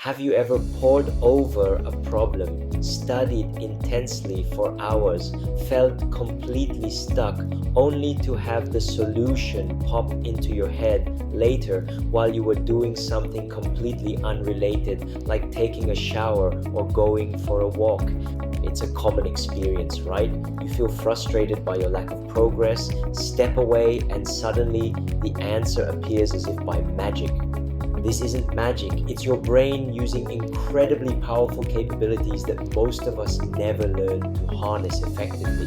Have you ever pored over a problem, studied intensely for hours, felt completely stuck, only to have the solution pop into your head later while you were doing something completely unrelated, like taking a shower or going for a walk? It's a common experience, right? You feel frustrated by your lack of progress, step away, and suddenly the answer appears as if by magic. This isn't magic, it's your brain using incredibly powerful capabilities that most of us never learn to harness effectively.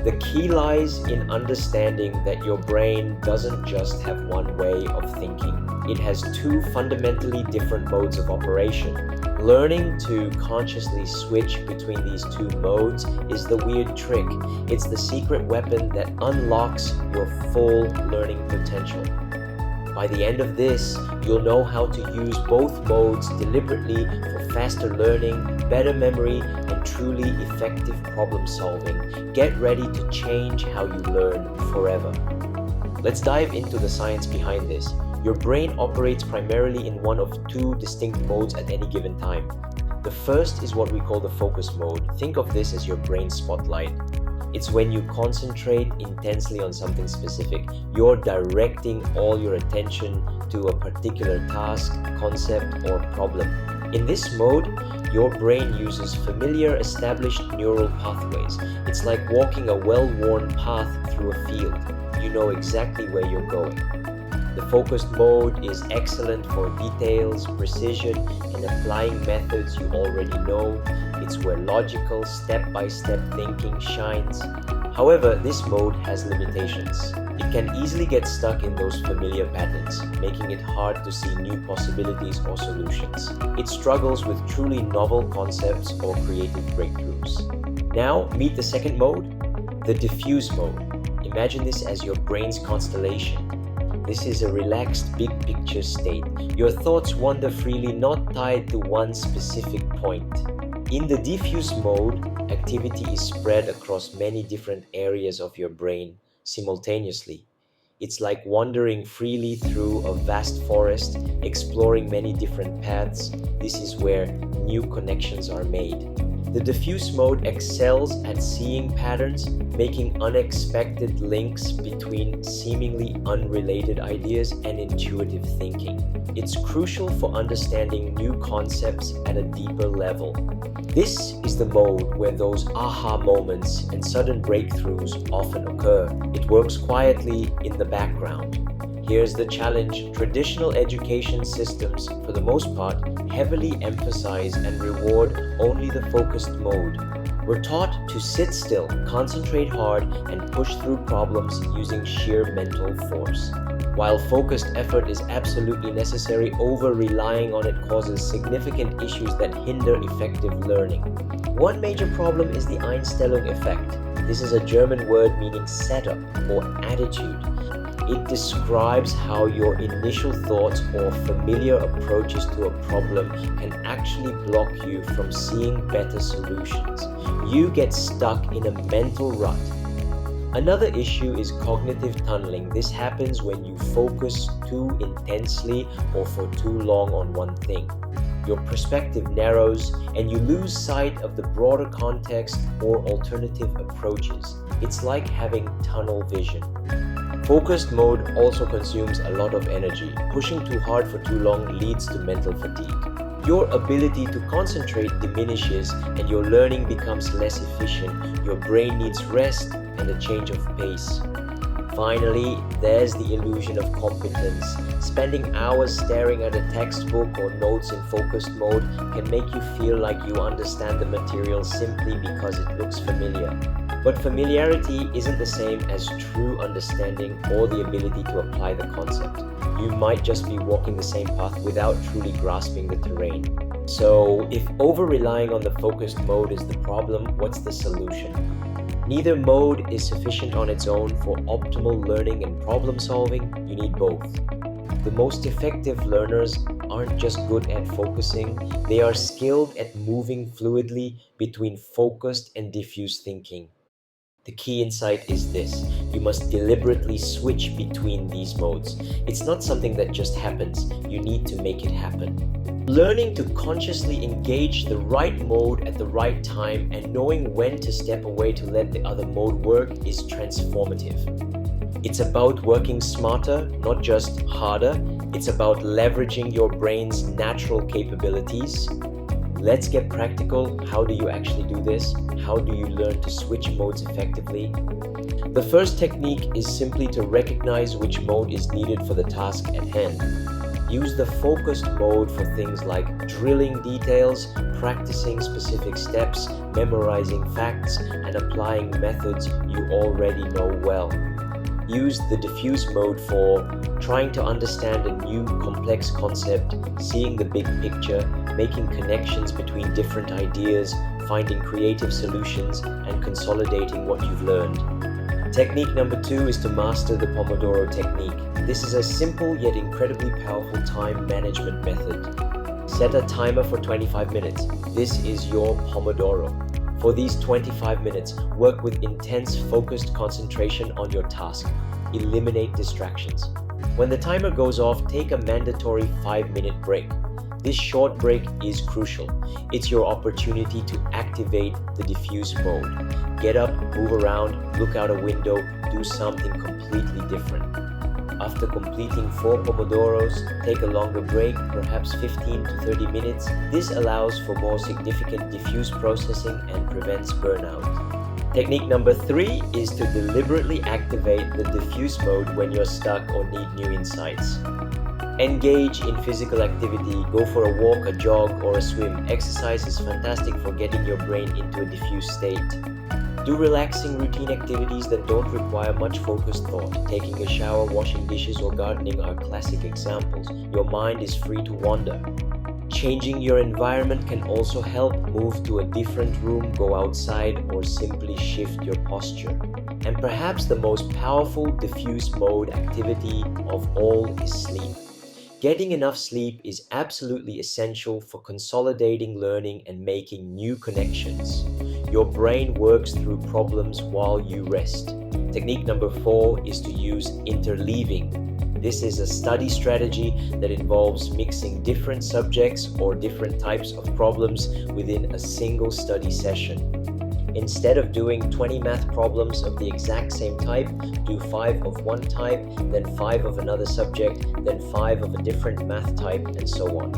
The key lies in understanding that your brain doesn't just have one way of thinking. It has two fundamentally different modes of operation. Learning to consciously switch between these two modes is the weird trick. It's the secret weapon that unlocks your full learning potential. By the end of this, you'll know how to use both modes deliberately for faster learning, better memory, and truly effective problem solving. Get ready to change how you learn forever. Let's dive into the science behind this. Your brain operates primarily in one of two distinct modes at any given time. The first is what we call the focus mode. Think of this as your brain spotlight. It's when you concentrate intensely on something specific. You're directing all your attention to a particular task, concept, or problem. In this mode, your brain uses familiar established neural pathways. It's like walking a well-worn path through a field. You know exactly where you're going. The focused mode is excellent for details, precision, and applying methods you already know. It's where logical, step-by-step thinking shines. However, this mode has limitations. It can easily get stuck in those familiar patterns, making it hard to see new possibilities or solutions. It struggles with truly novel concepts or creative breakthroughs. Now, meet the second mode, the diffuse mode. Imagine this as your brain's constellation. This is a relaxed, big picture state. Your thoughts wander freely, not tied to one specific point. In the diffuse mode, activity is spread across many different areas of your brain simultaneously. It's like wandering freely through a vast forest, exploring many different paths. This is where new connections are made. The diffuse mode excels at seeing patterns, making unexpected links between seemingly unrelated ideas and intuitive thinking. It's crucial for understanding new concepts at a deeper level. This is the mode where those aha moments and sudden breakthroughs often occur. It works quietly in the background. Here's the challenge. Traditional education systems, for the most part, heavily emphasize and reward only the focused mode. We're taught to sit still, concentrate hard, and push through problems using sheer mental force. While focused effort is absolutely necessary, over-relying on it causes significant issues that hinder effective learning. One major problem is the Einstellung effect. This is a German word meaning setup or attitude. It describes how your initial thoughts or familiar approaches to a problem can actually block you from seeing better solutions. You get stuck in a mental rut. Another issue is cognitive tunneling. This happens when you focus too intensely or for too long on one thing. Your perspective narrows and you lose sight of the broader context or alternative approaches. It's like having tunnel vision. Focused mode also consumes a lot of energy. Pushing too hard for too long leads to mental fatigue. Your ability to concentrate diminishes and your learning becomes less efficient. Your brain needs rest and a change of pace. Finally, there's the illusion of competence. Spending hours staring at a textbook or notes in focused mode can make you feel like you understand the material simply because it looks familiar. But familiarity isn't the same as true understanding or the ability to apply the concept. You might just be walking the same path without truly grasping the terrain. So, if over-relying on the focused mode is the problem, what's the solution? Neither mode is sufficient on its own for optimal learning and problem solving. You need both. The most effective learners aren't just good at focusing, they are skilled at moving fluidly between focused and diffuse thinking. The key insight is this: you must deliberately switch between these modes. It's not something that just happens, you need to make it happen. Learning to consciously engage the right mode at the right time and knowing when to step away to let the other mode work is transformative. It's about working smarter, not just harder. It's about leveraging your brain's natural capabilities. Let's get practical. How do you actually do this? How do you learn to switch modes effectively? The first technique is simply to recognize which mode is needed for the task at hand. Use the focused mode for things like drilling details, practicing specific steps, memorizing facts, and applying methods you already know well. Use the diffuse mode for trying to understand a new complex concept, seeing the big picture, making connections between different ideas, finding creative solutions, and consolidating what you've learned. Technique number 2 is to master the Pomodoro technique. This is a simple yet incredibly powerful time management method. Set a timer for 25 minutes. This is your Pomodoro. For these 25 minutes, work with intense, focused concentration on your task. Eliminate distractions. When the timer goes off, take a mandatory 5-minute break. This short break is crucial. It's your opportunity to activate the diffuse mode. Get up, move around, look out a window, do something completely different. After completing 4 Pomodoros, take a longer break, perhaps 15 to 30 minutes. This allows for more significant diffuse processing and prevents burnout. Technique number 3 is to deliberately activate the diffuse mode when you're stuck or need new insights. Engage in physical activity, go for a walk, a jog, or a swim. Exercise is fantastic for getting your brain into a diffuse state. Do relaxing routine activities that don't require much focused thought. Taking a shower, washing dishes, or gardening are classic examples. Your mind is free to wander. Changing your environment can also help. Move to a different room, go outside, or simply shift your posture. And perhaps the most powerful diffuse mode activity of all is sleep. Getting enough sleep is absolutely essential for consolidating learning and making new connections. Your brain works through problems while you rest. Technique number 4 is to use interleaving. This is a study strategy that involves mixing different subjects or different types of problems within a single study session. Instead of doing 20 math problems of the exact same type, do 5 of one type, then 5 of another subject, then 5 of a different math type, and so on.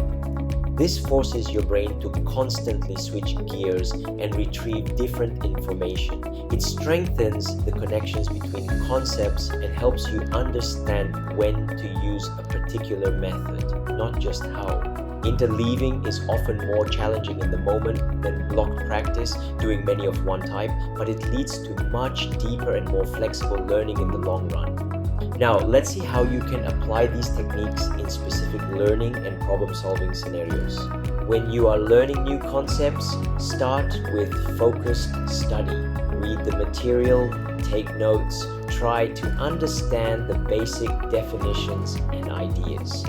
This forces your brain to constantly switch gears and retrieve different information. It strengthens the connections between concepts and helps you understand when to use a particular method, not just how. Interleaving is often more challenging in the moment than blocked practice, doing many of one type, but it leads to much deeper and more flexible learning in the long run. Now, let's see how you can apply these techniques in specific learning and problem-solving scenarios. When you are learning new concepts, start with focused study. Read the material, take notes, try to understand the basic definitions and ideas.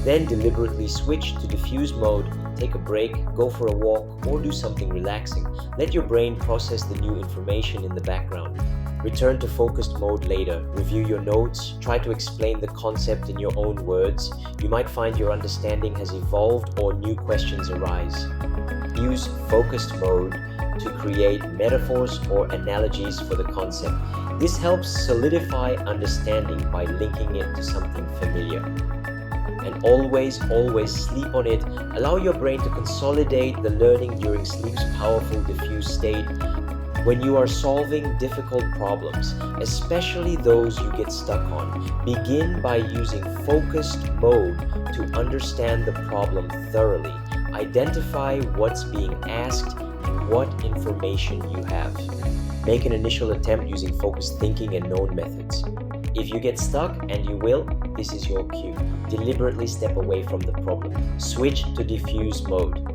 Then deliberately switch to diffuse mode, take a break, go for a walk, or do something relaxing. Let your brain process the new information in the background. Return to focused mode later. Review your notes, try to explain the concept in your own words. You might find your understanding has evolved or new questions arise. Use focused mode to create metaphors or analogies for the concept. This helps solidify understanding by linking it to something familiar. And always sleep on it. Allow your brain to consolidate the learning during sleep's powerful diffuse state. When you are solving difficult problems, especially those you get stuck on, begin by using focused mode to understand the problem thoroughly. Identify what's being asked and what information you have. Make an initial attempt using focused thinking and known methods. If you get stuck, and you will, this is your cue. Deliberately step away from the problem. Switch to diffuse mode.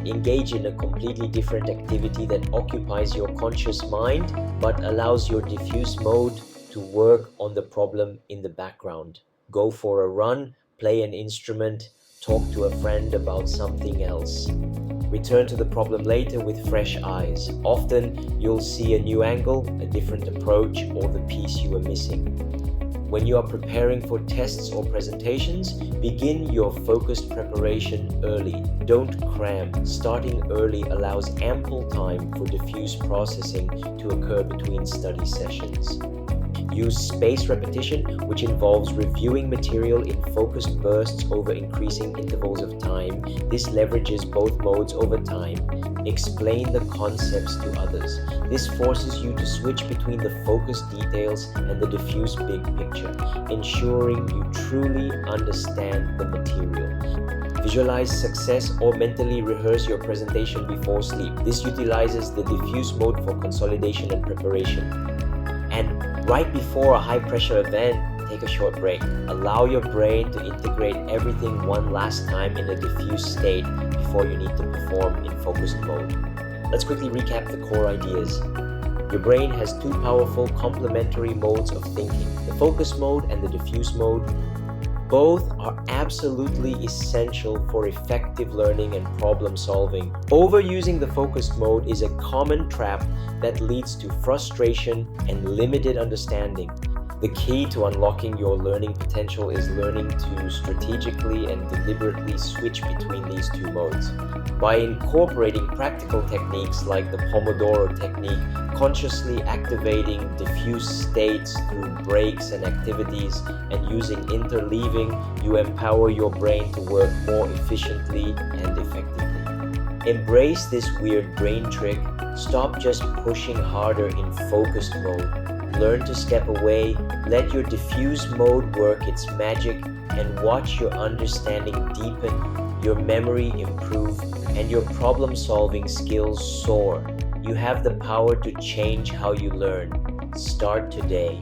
Engage in a completely different activity that occupies your conscious mind but allows your diffuse mode to work on the problem in the background. Go for a run, play an instrument, talk to a friend about something else. Return to the problem later with fresh eyes. Often, you'll see a new angle, a different approach, or the piece you were missing. When you are preparing for tests or presentations, begin your focused preparation early. Don't cram. Starting early allows ample time for diffuse processing to occur between study sessions. Use spaced repetition, which involves reviewing material in focused bursts over increasing intervals of time. This leverages both modes over time. Explain the concepts to others. This forces you to switch between the focused details and the diffuse big picture, ensuring you truly understand the material. Visualize success or mentally rehearse your presentation before sleep. This utilizes the diffuse mode for consolidation and preparation. And right before a high-pressure event, take a short break. Allow your brain to integrate everything one last time in a diffuse state before you need to perform in focused mode. Let's quickly recap the core ideas. Your brain has two powerful complementary modes of thinking, the focus mode and the diffuse mode. Both are absolutely essential for effective learning and problem solving. Overusing the focused mode is a common trap that leads to frustration and limited understanding. The key to unlocking your learning potential is learning to strategically and deliberately switch between these two modes. By incorporating practical techniques like the Pomodoro technique, consciously activating diffuse states through breaks and activities, and using interleaving, you empower your brain to work more efficiently and effectively. Embrace this weird brain trick. Stop just pushing harder in focused mode. Learn to step away, let your diffuse mode work its magic, and watch your understanding deepen, your memory improve, and your problem-solving skills soar. You have the power to change how you learn. Start today.